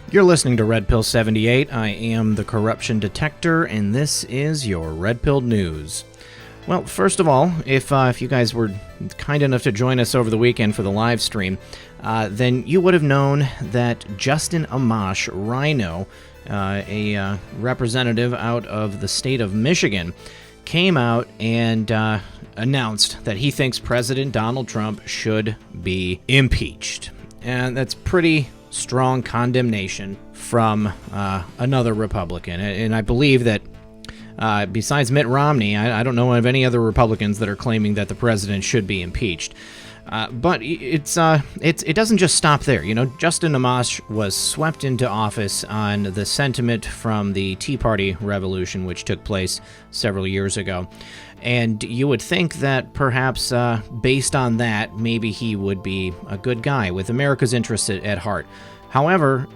You're listening to Red Pill 78. I am the corruption detector, and this is your Red Pill News. Well, first of all, if you guys were kind enough to join us over the weekend for the live stream, then you would have known that Justin Amash, Rhino, a representative out of the state of Michigan, came out and announced that he thinks President Donald Trump should be impeached. And that's pretty strong condemnation from another Republican. And I believe that besides Mitt Romney, I don't know of any other Republicans that are claiming that the president should be impeached. But it doesn't just stop there. You know, Justin Amash was swept into office on the sentiment from the Tea Party revolution, which took place several years ago. And you would think that perhaps based on that, maybe he would be a good guy with America's interests at heart. However,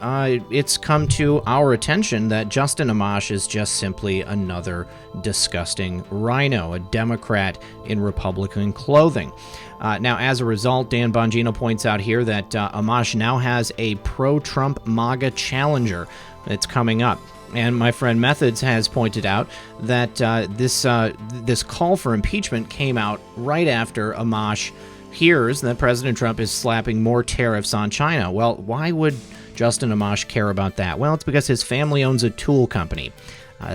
it's come to our attention that Justin Amash is just simply another disgusting rhino, a Democrat in Republican clothing. Now, as a result, Dan Bongino points out here that Amash now has a pro-Trump MAGA challenger that's coming up. And my friend Methods has pointed out that this call for impeachment came out right after Amash hears that President Trump is slapping more tariffs on China. Well, why would Justin Amash care about that? Well, it's because his family owns a tool company,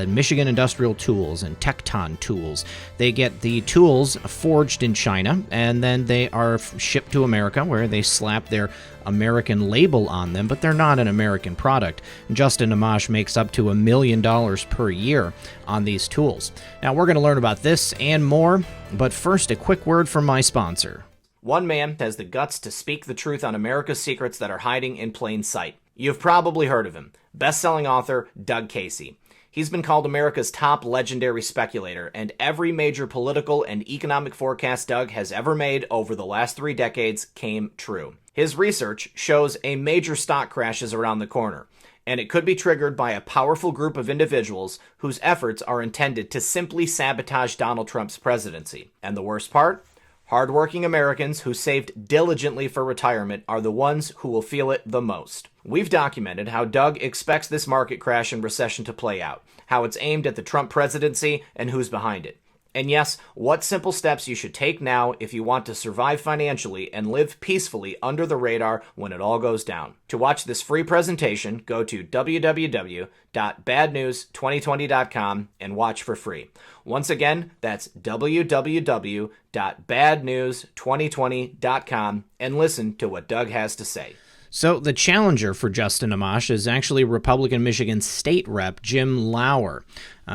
Michigan Industrial Tools and Tecton Tools. They get the tools forged in China, and then they are shipped to America, where they slap their American label on them, but they're not an American product. Justin Amash makes up to $1 million per year on these tools. Now, we're going to learn about this and more, but first, a quick word from my sponsor. One man has the guts to speak the truth on America's secrets that are hiding in plain sight. You've probably heard of him, best-selling author Doug Casey. He's been called America's top legendary speculator, and every major political and economic forecast Doug has ever made over the last 3 decades came true. His research shows a major stock crash is around the corner, and it could be triggered by a powerful group of individuals whose efforts are intended to simply sabotage Donald Trump's presidency. And the worst part? Hardworking Americans who saved diligently for retirement are the ones who will feel it the most. We've documented how Doug expects this market crash and recession to play out, how it's aimed at the Trump presidency, and who's behind it. And yes, what simple steps you should take now if you want to survive financially and live peacefully under the radar when it all goes down. To watch this free presentation, go to www.badnews2020.com and watch for free. Once again, that's www.badnews2020.com and listen to what Doug has to say. So the challenger for Justin Amash is actually Republican Michigan State Rep Jim Lauer.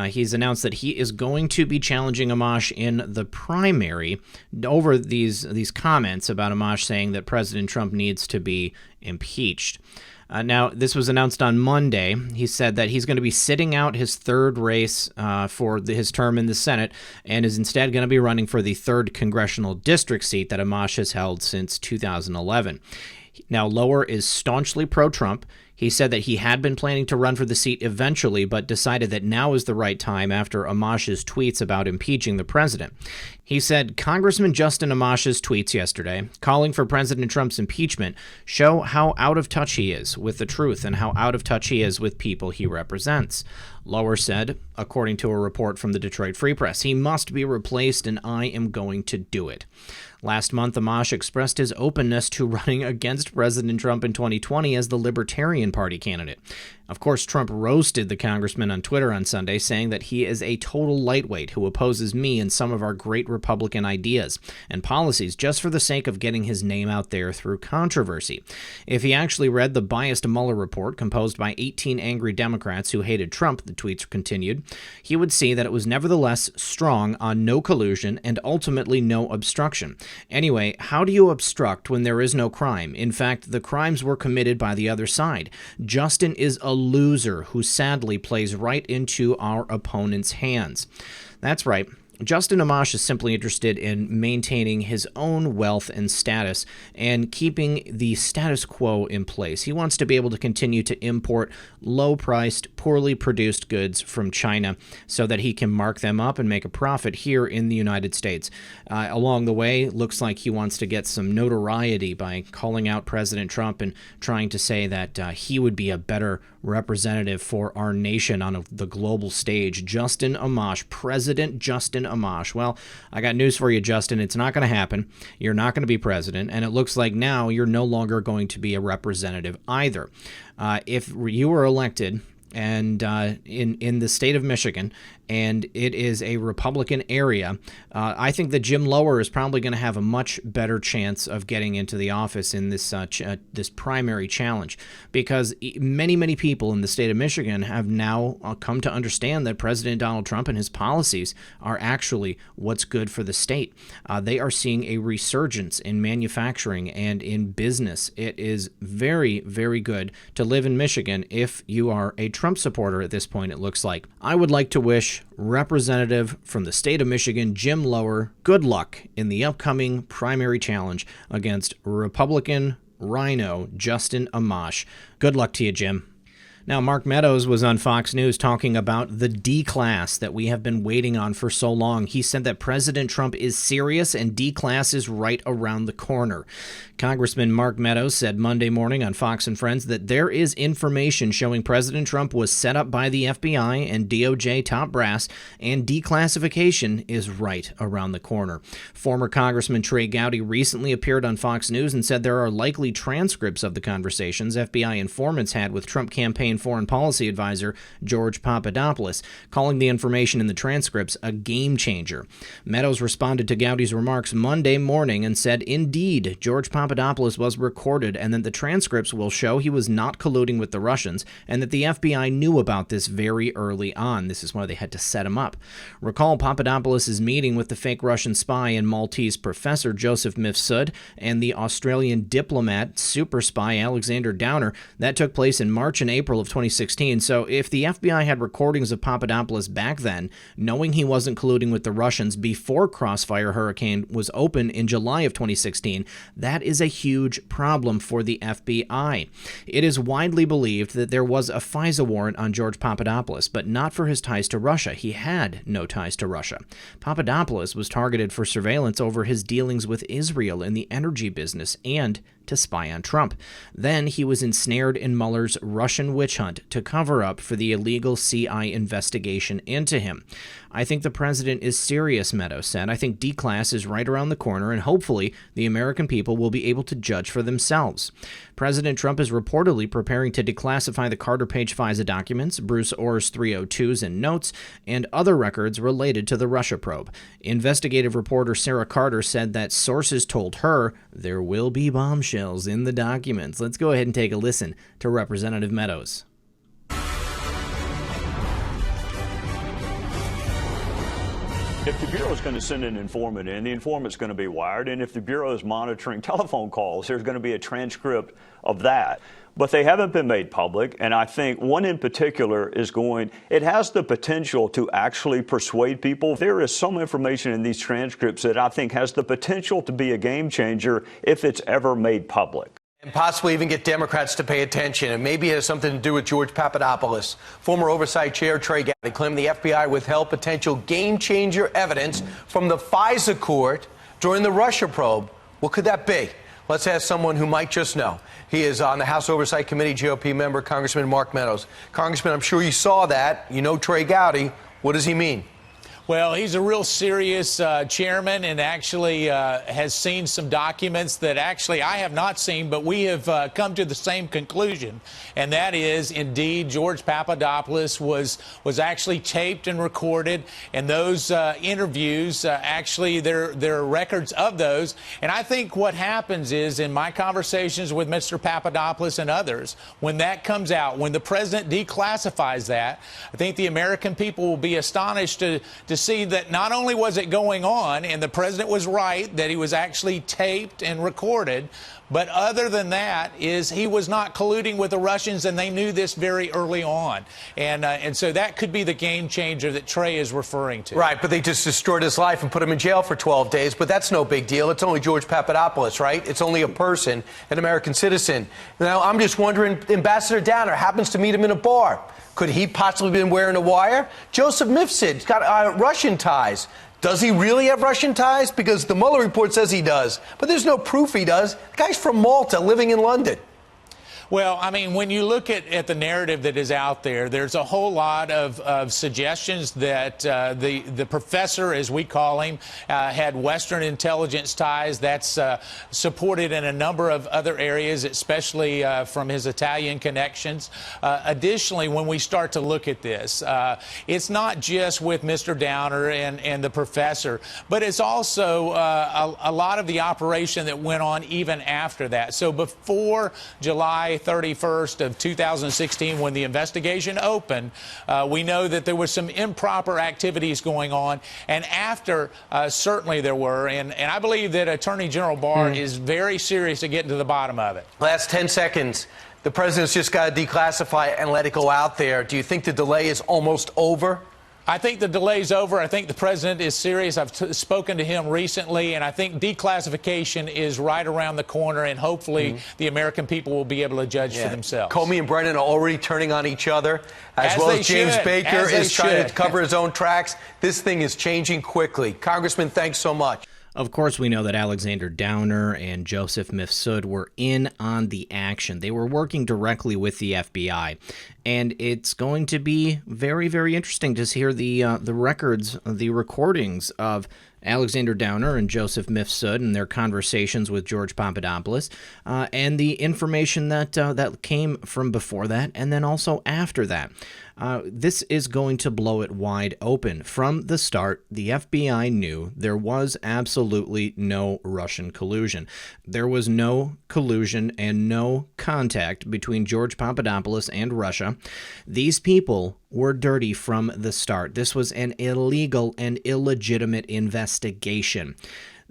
He's announced that he is going to be challenging Amash in the primary over these comments about Amash saying that President Trump needs to be impeached. Now, this was announced on Monday. He said that he's going to be sitting out his third race for his term in the Senate and is instead going to be running for the 3rd congressional district seat that Amash has held since 2011. Now, Lauer is staunchly pro-Trump. He said that he had been planning to run for the seat eventually, but decided that now is the right time after Amash's tweets about impeaching the president. He said Congressman Justin Amash's tweets yesterday, calling for President Trump's impeachment, show how out of touch he is with the truth and how out of touch he is with people he represents. Lauer said, according to a report from the Detroit Free Press, he must be replaced and I am going to do it. Last month, Amash expressed his openness to running against President Trump in 2020 as the Libertarian Party candidate. Of course, Trump roasted the congressman on Twitter on Sunday, saying that he is a total lightweight who opposes me and some of our great Republican ideas and policies just for the sake of getting his name out there through controversy. If he actually read the biased Mueller report composed by 18 angry Democrats who hated Trump, the tweets continued, he would see that it was nevertheless strong on no collusion and ultimately no obstruction. Anyway, how do you obstruct when there is no crime? In fact, the crimes were committed by the other side. Justin is a loser who sadly plays right into our opponent's hands. That's right. Justin Amash is simply interested in maintaining his own wealth and status and keeping the status quo in place. He wants to be able to continue to import low-priced, poorly produced goods from China so that he can mark them up and make a profit here in the United States. Along the way, looks like he wants to get some notoriety by calling out President Trump and trying to say that he would be a better representative for our nation on the global stage. Justin Amash, President Justin Amash. Well, I got news for you, Justin. It's not going to happen. You're not going to be president, and it looks like now you're no longer going to be a representative either. If you were elected and in the state of Michigan, and it is a Republican area, I think that Jim Lower is probably going to have a much better chance of getting into the office in this this primary challenge, because many people in the state of Michigan have now come to understand that President Donald Trump and his policies are actually what's good for the state. They are seeing a resurgence in manufacturing and in business. It is very, very good to live in Michigan if you are a Trump supporter at this point, it looks like. I would like to wish Representative from the state of Michigan, Jim Lower, good luck in the upcoming primary challenge against Republican Rhino Justin Amash. Good luck to you, Jim. Now, Mark Meadows was on Fox News talking about the D-class that we have been waiting on for so long. He said that President Trump is serious and D-class is right around the corner. Congressman Mark Meadows said Monday morning on Fox and Friends that there is information showing President Trump was set up by the FBI and DOJ top brass, and declassification is right around the corner. Former Congressman Trey Gowdy recently appeared on Fox News and said there are likely transcripts of the conversations FBI informants had with Trump campaign foreign policy advisor George Papadopoulos, calling the information in the transcripts a game changer. Meadows responded to Gowdy's remarks Monday morning and said, indeed, George Papadopoulos was recorded and that the transcripts will show he was not colluding with the Russians and that the FBI knew about this very early on. This is why they had to set him up. Recall Papadopoulos' meeting with the fake Russian spy and Maltese professor Joseph Mifsud and the Australian diplomat super spy Alexander Downer. That took place in March and April of 2016. So if the FBI had recordings of Papadopoulos back then, knowing he wasn't colluding with the Russians before Crossfire Hurricane was open in July of 2016, that is a huge problem for the FBI. It is widely believed that there was a FISA warrant on George Papadopoulos, but not for his ties to Russia. He had no ties to Russia. Papadopoulos was targeted for surveillance over his dealings with Israel in the energy business and to spy on Trump. Then he was ensnared in Mueller's Russian witch hunt to cover up for the illegal CI investigation into him. I think the president is serious, Meadows said. I think D-class is right around the corner, and hopefully the American people will be able to judge for themselves. President Trump is reportedly preparing to declassify the Carter Page FISA documents, Bruce Orr's 302s and notes, and other records related to the Russia probe. Investigative reporter Sarah Carter said that sources told her there will be bombshells in the documents. Let's go ahead and take a listen to Representative Meadows. If the Bureau is going to send an informant in, the informant's going to be wired, and if the Bureau is monitoring telephone calls, there's going to be a transcript of that. But they haven't been made public, and I think one in particular it has the potential to actually persuade people. There is some information in these transcripts that I think has the potential to be a game changer if it's ever made public. And possibly even get Democrats to pay attention. And maybe it has something to do with George Papadopoulos. Former Oversight Chair Trey Gowdy claimed the FBI withheld potential game-changer evidence from the FISA court during the Russia probe. What could that be? Let's ask someone who might just know. He is on the House Oversight Committee, GOP member, Congressman Mark Meadows. Congressman, I'm sure you saw that. You know Trey Gowdy. What does he mean? Well, he's a real serious chairman and actually has seen some documents that actually I have not seen, but we have come to the same conclusion, and that is indeed George Papadopoulos was actually taped and recorded, and those interviews, actually there are records of those. And I think what happens is, in my conversations with Mr. Papadopoulos and others, when that comes out, when the president declassifies that, I think the American people will be astonished to see that not only was it going on, and the president was right, that he was actually taped and recorded, But other than that, is he was not colluding with the Russians, and they knew this very early on. And so that could be the game changer that Trey is referring to. Right, but they just destroyed his life and put him in jail for 12 days. But that's no big deal. It's only George Papadopoulos, right? It's only a person, an American citizen. Now, I'm just wondering, Ambassador Downer happens to meet him in a bar. Could he possibly have been wearing a wire? Joseph Mifsid's got Russian ties. Does he really have Russian ties? Because the Mueller report says he does, but there's no proof he does. The guy's from Malta, living in London. Well, I mean, when you look at the narrative that is out there, there's a whole lot of suggestions that the professor, as we call him, had Western intelligence ties. That's supported in a number of other areas, especially from his Italian connections. Additionally, when we start to look at this, it's not just with Mr. Downer and the professor, but it's also a lot of the operation that went on even after that. So before July 31st of 2016, when the investigation opened, we know that there were some improper activities going on, and after, certainly there were, and I believe that Attorney General Barr is very serious at getting to the bottom of it. Last 10 seconds. The president's just got to declassify it and let it go out there. Do you think the delay is almost over? I think the delay's over. I think the president is serious. I've spoken to him recently, and I think declassification is right around the corner, and hopefully the American people will be able to judge for themselves. Comey and Brennan are already turning on each other, as well as James Baker is trying to cover his own tracks. This thing is changing quickly. Congressman, thanks so much. Of course, we know that Alexander Downer and Joseph Mifsud were in on the action. They were working directly with the FBI, and it's going to be very, very interesting to hear the records, the recordings of Alexander Downer and Joseph Mifsud and their conversations with George Papadopoulos, and the information that came from before that and then also after that. This is going to blow it wide open. From the start, the FBI knew there was absolutely no Russian collusion. There was no collusion and no contact between George Papadopoulos and Russia. These people were dirty from the start. This was an illegal and illegitimate investigation.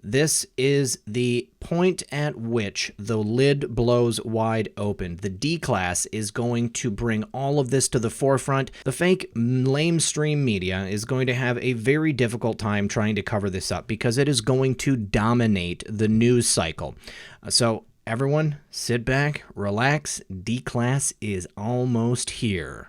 This is the point at which the lid blows wide open. The D-Class is going to bring all of this to the forefront. The fake lamestream media is going to have a very difficult time trying to cover this up because it is going to dominate the news cycle. So everyone, sit back, relax. D-Class is almost here.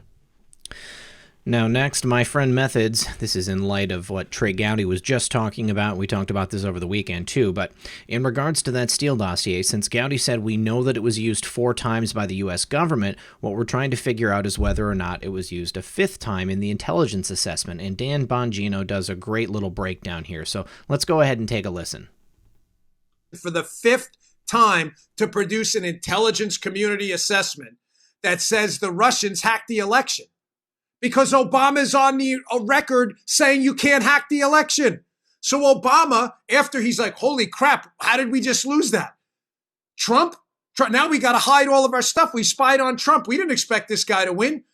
Now, next, my friend Methods. This is in light of what Trey Gowdy was just talking about. We talked about this over the weekend, too. But in regards to that Steele dossier, since Gowdy said we know that it was used 4 times by the U.S. government, what we're trying to figure out is whether or not it was used a 5th time in the intelligence assessment. And Dan Bongino does a great little breakdown here. So let's go ahead and take a listen. For the 5th time to produce an intelligence community assessment that says the Russians hacked the election. Because Obama's on the record saying you can't hack the election. So Obama, after he's like, holy crap, how did we just lose that? Trump, now we got to hide all of our stuff. We spied on Trump. We didn't expect this guy to win.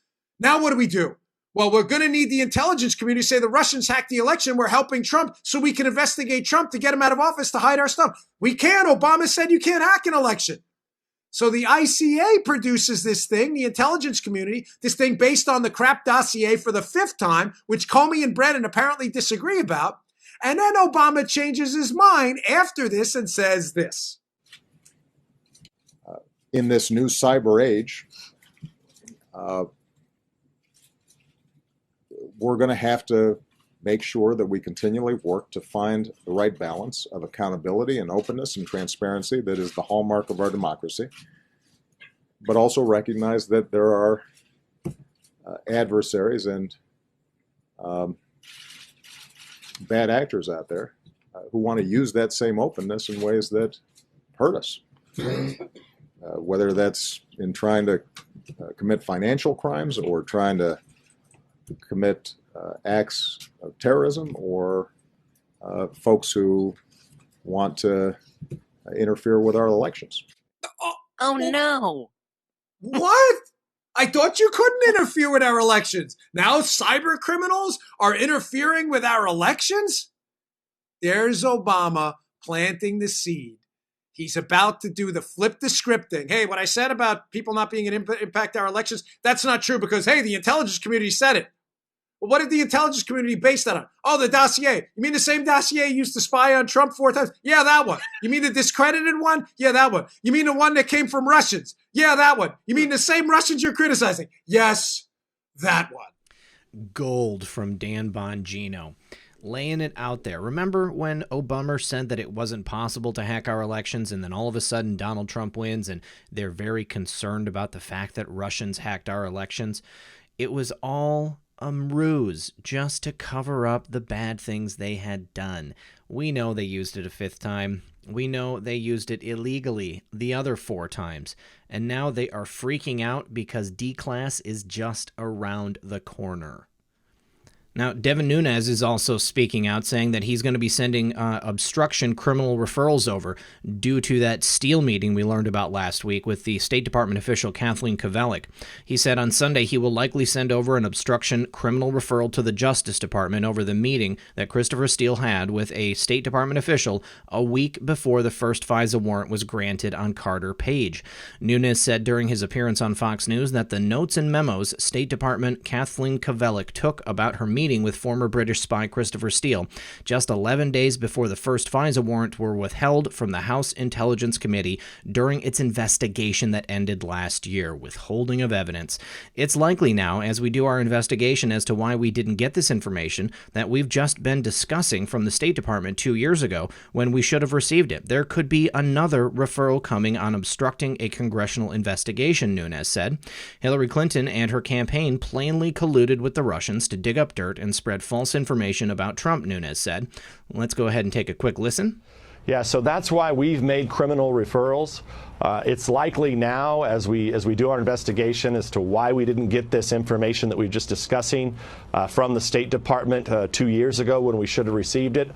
Now what do? Well, we're going to need the intelligence community to say the Russians hacked the election. We're helping Trump so we can investigate Trump to get him out of office to hide our stuff. We can't. Obama said you can't hack an election. So the ICA produces this thing, the intelligence community, this thing based on the crap dossier for the 5th time, which Comey and Brennan apparently disagree about. And then Obama changes his mind after this and says this. In this new cyber age, we're going to have to make sure that we continually work to find the right balance of accountability and openness and transparency that is the hallmark of our democracy, but also recognize that there are adversaries and bad actors out there who want to use that same openness in ways that hurt us, whether that's in trying to commit financial crimes or trying to commit acts of terrorism or folks who want to interfere with our elections. Oh, no. What? I thought you couldn't interfere with our elections. Now cyber criminals are interfering with our elections? There's Obama planting the seed. He's about to do the flip the script thing. Hey, what I said about people not being an impact our elections, that's not true because, hey, the intelligence community said it. Well, what did the intelligence community base that on? Oh, the dossier. You mean the same dossier used to spy on Trump 4 times? Yeah, that one. You mean the discredited one? Yeah, that one. You mean the one that came from Russians? Yeah, that one. You mean the same Russians you're criticizing? Yes, that one. Gold from Dan Bongino. Laying it out there. Remember when Obama said that it wasn't possible to hack our elections, and then all of a sudden Donald Trump wins, and they're very concerned about the fact that Russians hacked our elections? It was all a ruse just to cover up the bad things they had done. We know they used it a 5th time. We know they used it illegally the other 4 times. And now they are freaking out because DECLAS is just around the corner. Now, Devin Nunes is also speaking out, saying that he's going to be sending obstruction criminal referrals over due to that Steele meeting we learned about last week with the State Department official Kathleen Kowalik. He said on Sunday he will likely send over an obstruction criminal referral to the Justice Department over the meeting that Christopher Steele had with a State Department official a week before the first FISA warrant was granted on Carter Page. Nunes said during his appearance on Fox News that the notes and memos State Department Kathleen Kowalik took about her meeting with former British spy Christopher Steele just 11 days before the first FISA warrant were withheld from the House Intelligence Committee during its investigation that ended last year. Withholding of evidence. It's likely now, as we do our investigation as to why we didn't get this information that we've just been discussing from the State Department 2 years ago when we should have received it. There could be another referral coming on obstructing a congressional investigation, Nunes said. Hillary Clinton and her campaign plainly colluded with the Russians to dig up dirt and spread false information about Trump, Nunes said. Let's go ahead and take a quick listen. Yeah, so that's why we've made criminal referrals. It's likely now, as we do our investigation as to why we didn't get this information that we're just discussing from the State Department 2 years ago when we should have received it.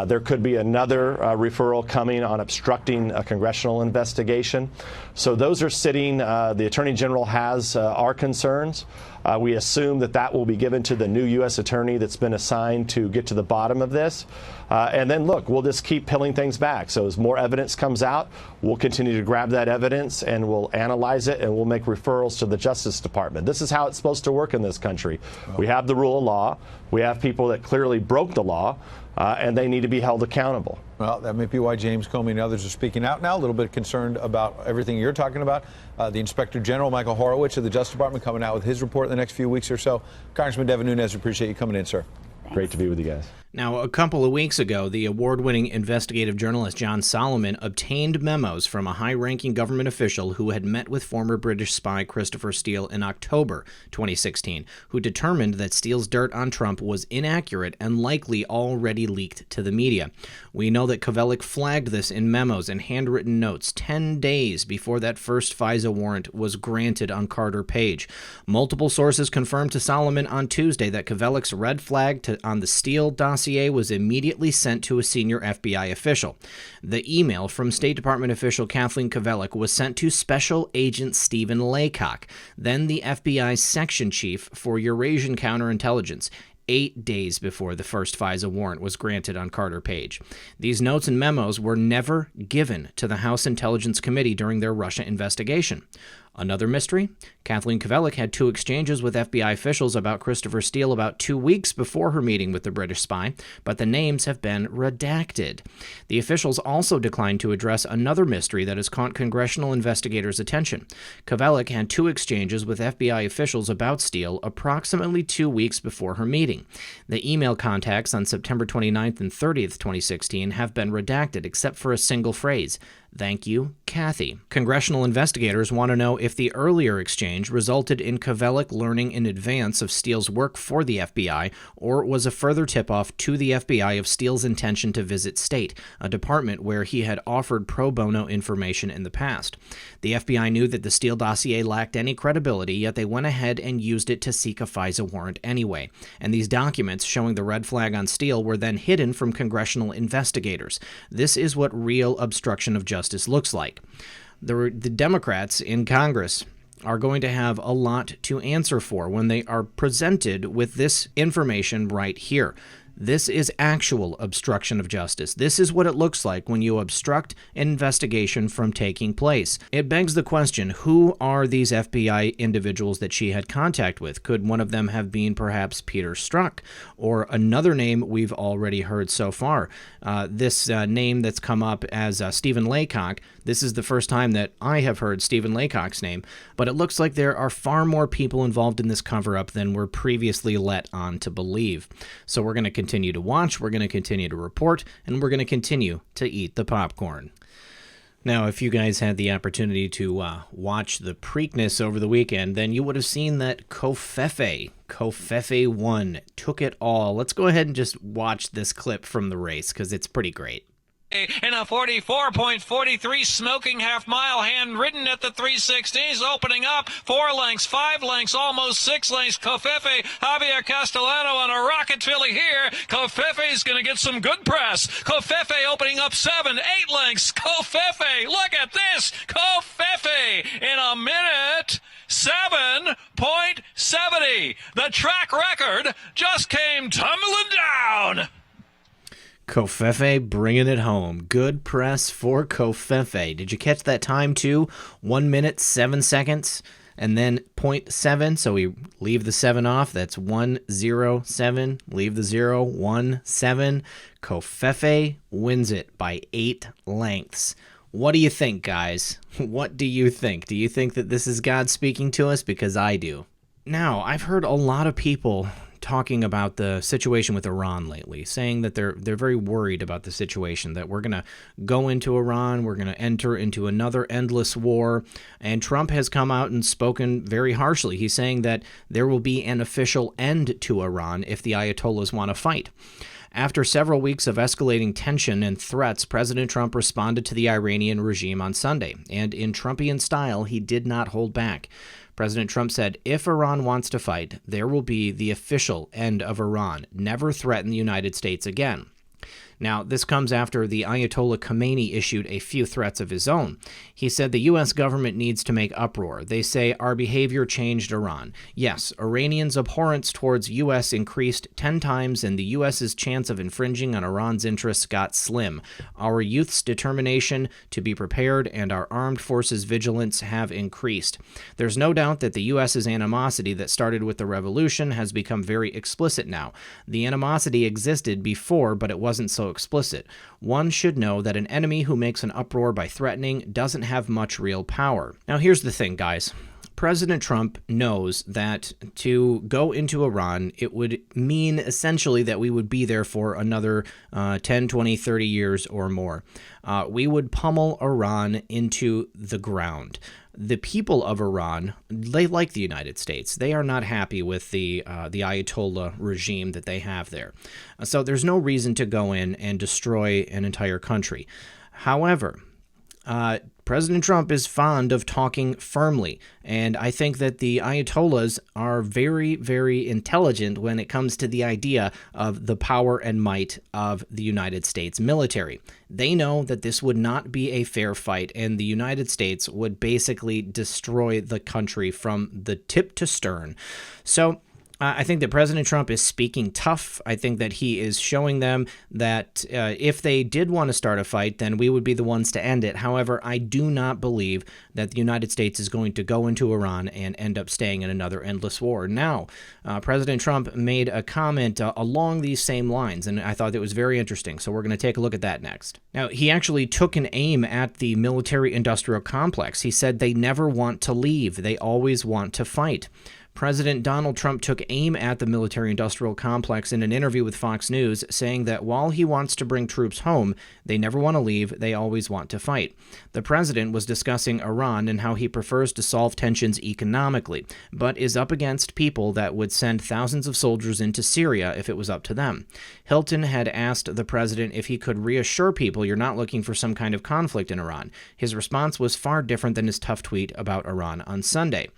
There could be another referral coming on obstructing a congressional investigation. So those are sitting. The Attorney General has our concerns. We assume that will be given to the new U.S. attorney that's been assigned to get to the bottom of this. And then, look, we'll just keep peeling things back. So as more evidence comes out, we'll continue to grab that evidence and we'll analyze it and we'll make referrals to the Justice Department. This is how it's supposed to work in this country. We have the rule of law. We have people that clearly broke the law. And they need to be held accountable. Well, that may be why James Comey and others are speaking out now, a little bit concerned about everything you're talking about. The Inspector General, Michael Horowitz of the Justice Department, coming out with his report in the next few weeks or so. Congressman Devin Nunes, appreciate you coming in, sir. Thanks. Great to be with you guys. Now, a couple of weeks ago, the award-winning investigative journalist John Solomon obtained memos from a high-ranking government official who had met with former British spy Christopher Steele in October 2016, who determined that Steele's dirt on Trump was inaccurate and likely already leaked to the media. We know that Kowalik flagged this in memos and handwritten notes 10 days before that first FISA warrant was granted on Carter Page. Multiple sources confirmed to Solomon on Tuesday that Kowalik's red flag on the Steele dossier was immediately sent to a senior FBI official. The email from State Department official Kathleen Kowalik was sent to Special Agent Stephen Laycock, then the FBI's section chief for Eurasian counterintelligence, 8 days before the first FISA warrant was granted on Carter Page. These notes and memos were never given to the House Intelligence Committee during their Russia investigation. Another mystery? Kathleen Kowalik had 2 exchanges with FBI officials about Christopher Steele about 2 weeks before her meeting with the British spy, but the names have been redacted. The officials also declined to address another mystery that has caught congressional investigators' attention. Kowalik had 2 exchanges with FBI officials about Steele approximately 2 weeks before her meeting. The email contacts on September 29th and 30th, 2016 have been redacted except for a single phrase: "Thank you, Kathy." Congressional investigators want to know if the earlier exchange resulted in Kowalik learning in advance of Steele's work for the FBI, or was a further tip-off to the FBI of Steele's intention to visit State, a department where he had offered pro bono information in the past. The FBI knew that the Steele dossier lacked any credibility, yet they went ahead and used it to seek a FISA warrant anyway. And these documents showing the red flag on Steele were then hidden from congressional investigators. This is what real obstruction of justice looks like. The Democrats in Congress are going to have a lot to answer for when they are presented with this information right here. This is actual obstruction of justice. This is what it looks like when you obstruct an investigation from taking place. It begs the question, who are these FBI individuals that she had contact with? Could one of them have been perhaps Peter Strzok, or another name we've already heard so far? This name that's come up as Stephen Laycock. This is the first time that I have heard Stephen Laycock's name, but it looks like there are far more people involved in this cover-up than were previously let on to believe. So we're going to continue to watch, we're going to continue to report, and we're going to continue to eat the popcorn. Now, if you guys had the opportunity to watch the Preakness over the weekend, then you would have seen that Covfefe 1, took it all. Let's go ahead and just watch this clip from the race, because it's pretty great. In a 44.43 smoking half-mile, hand-ridden at the 316s, opening up 4 lengths, 5 lengths, almost 6 lengths. Covfefe, Javier Castellano on a rocket filly here. Covfefe is going to get some good press. Covfefe opening up 7, 8 lengths. Covfefe, look at this. Covfefe in a minute. 7.70. The track record just came tumbling down. Covfefe bringing it home. Good press for Covfefe. Did you catch that time too? 1 minute, 7 seconds, and then 0.7. So we leave the 7 off. That's 107. Leave the 0, 17. Covfefe wins it by 8 lengths. What do you think, guys? What do you think? Do you think that this is God speaking to us? Because I do. Now, I've heard a lot of people talking about the situation with Iran lately, saying that they're very worried about the situation, that we're going to go into Iran, we're going to enter into another endless war, and Trump has come out and spoken very harshly. He's saying that there will be an official end to Iran if the Ayatollahs want to fight. After several weeks of escalating tension and threats, President Trump responded to the Iranian regime on Sunday, and in Trumpian style, he did not hold back. President Trump said, if Iran wants to fight, there will be the official end of Iran. Never threaten the United States again. Now, this comes after the Ayatollah Khomeini issued a few threats of his own. He said the U.S. government needs to make uproar. They say our behavior changed Iran. Yes, Iranians' abhorrence towards U.S. increased 10 times, and the U.S.'s chance of infringing on Iran's interests got slim. Our youth's determination to be prepared and our armed forces' vigilance have increased. There's no doubt that the U.S.'s animosity that started with the revolution has become very explicit now. The animosity existed before, but it wasn't so explicit. One should know that an enemy who makes an uproar by threatening doesn't have much real power. Now, here's the thing, guys. President Trump knows that to go into Iran, it would mean essentially that we would be there for another 10, 20, 30 years or more. We would pummel Iran into the ground. The people of Iran, they like the United States. They are not happy with the Ayatollah regime that they have there. So there's no reason to go in and destroy an entire country. However, President Trump is fond of talking firmly, and I think that the Ayatollahs are very, very intelligent when it comes to the idea of the power and might of the United States military. They know that this would not be a fair fight, and the United States would basically destroy the country from the tip to stern. So I think that President Trump is speaking tough. I think that he is showing them that if they did want to start a fight, then we would be the ones to end it. However, I do not believe that the United States is going to go into Iran and end up staying in another endless war. Now, President Trump made a comment along these same lines, and I thought it was very interesting. So we're going to take a look at that next. Now, he actually took an aim at the military-industrial complex. He said they never want to leave. They always want to fight. President Donald Trump took aim at the military-industrial complex in an interview with Fox News, saying that while he wants to bring troops home, they never want to leave, they always want to fight. The president was discussing Iran and how he prefers to solve tensions economically, but is up against people that would send thousands of soldiers into Syria if it was up to them. Hilton had asked the president if he could reassure people you're not looking for some kind of conflict in Iran. His response was far different than his tough tweet about Iran on Sunday.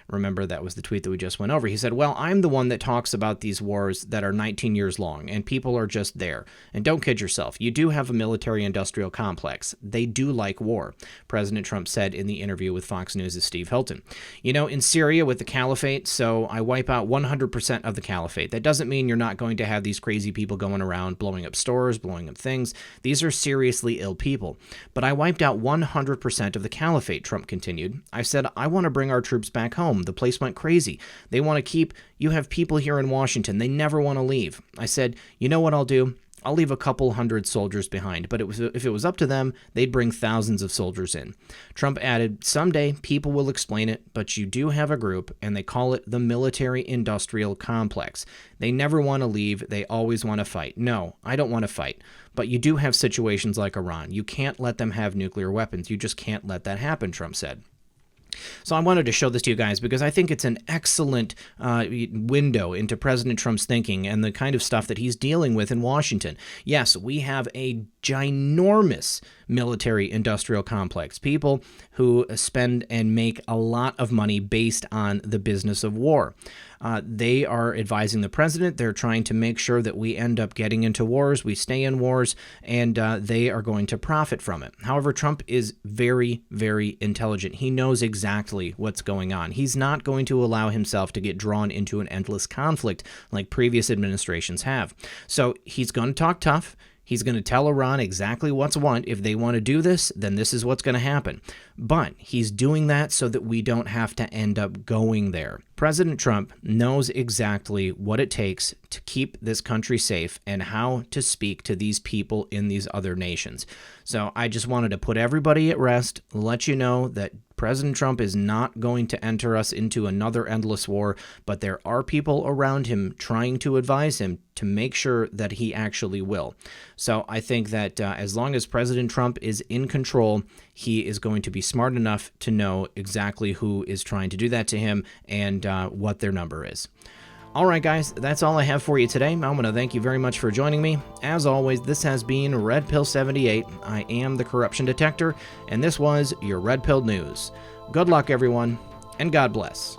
Remember, that was the tweet that we just went over. He said, well, I'm the one that talks about these wars that are 19 years long, and people are just there. And don't kid yourself. You do have a military-industrial complex. They do like war, President Trump said in the interview with Fox News' Steve Hilton. You know, in Syria with the caliphate, so I wipe out 100% of the caliphate. That doesn't mean you're not going to have these crazy people going around blowing up stores, blowing up things. These are seriously ill people. But I wiped out 100% of the caliphate, Trump continued. I said, I want to bring our troops back home. The place went crazy. They want to keep, you have people here in Washington. They never want to leave. I said, you know what I'll do? I'll leave a couple hundred soldiers behind, but if it was up to them, they'd bring thousands of soldiers in. Trump added, someday people will explain it, but you do have a group, and they call it the military-industrial complex. They never want to leave. They always want to fight. No, I don't want to fight. But you do have situations like Iran. You can't let them have nuclear weapons. You just can't let that happen, Trump said. So I wanted to show this to you guys because I think it's an excellent window into President Trump's thinking and the kind of stuff that he's dealing with in Washington. Yes, we have a ginormous military-industrial complex, people who spend and make a lot of money based on the business of war. They are advising the president. They're trying to make sure that we end up getting into wars, we stay in wars, and they are going to profit from it. However, Trump is very, very intelligent. He knows exactly what's going on. He's not going to allow himself to get drawn into an endless conflict like previous administrations have. So he's going to talk tough. He's going to tell Iran exactly what's what. If they want to do this, then this is what's going to happen. But he's doing that so that we don't have to end up going there. President Trump knows exactly what it takes to keep this country safe and how to speak to these people in these other nations. So I just wanted to put everybody at rest, let you know that President Trump is not going to enter us into another endless war, but there are people around him trying to advise him to make sure that he actually will. So I think that as long as President Trump is in control, he is going to be smart enough to know exactly who is trying to do that to him and what their number is. All right, guys, that's all I have for you today. I want to thank you very much for joining me. As always, this has been Red Pill 78. I am the Corruption Detector, and this was your Red Pill News. Good luck, everyone, and God bless.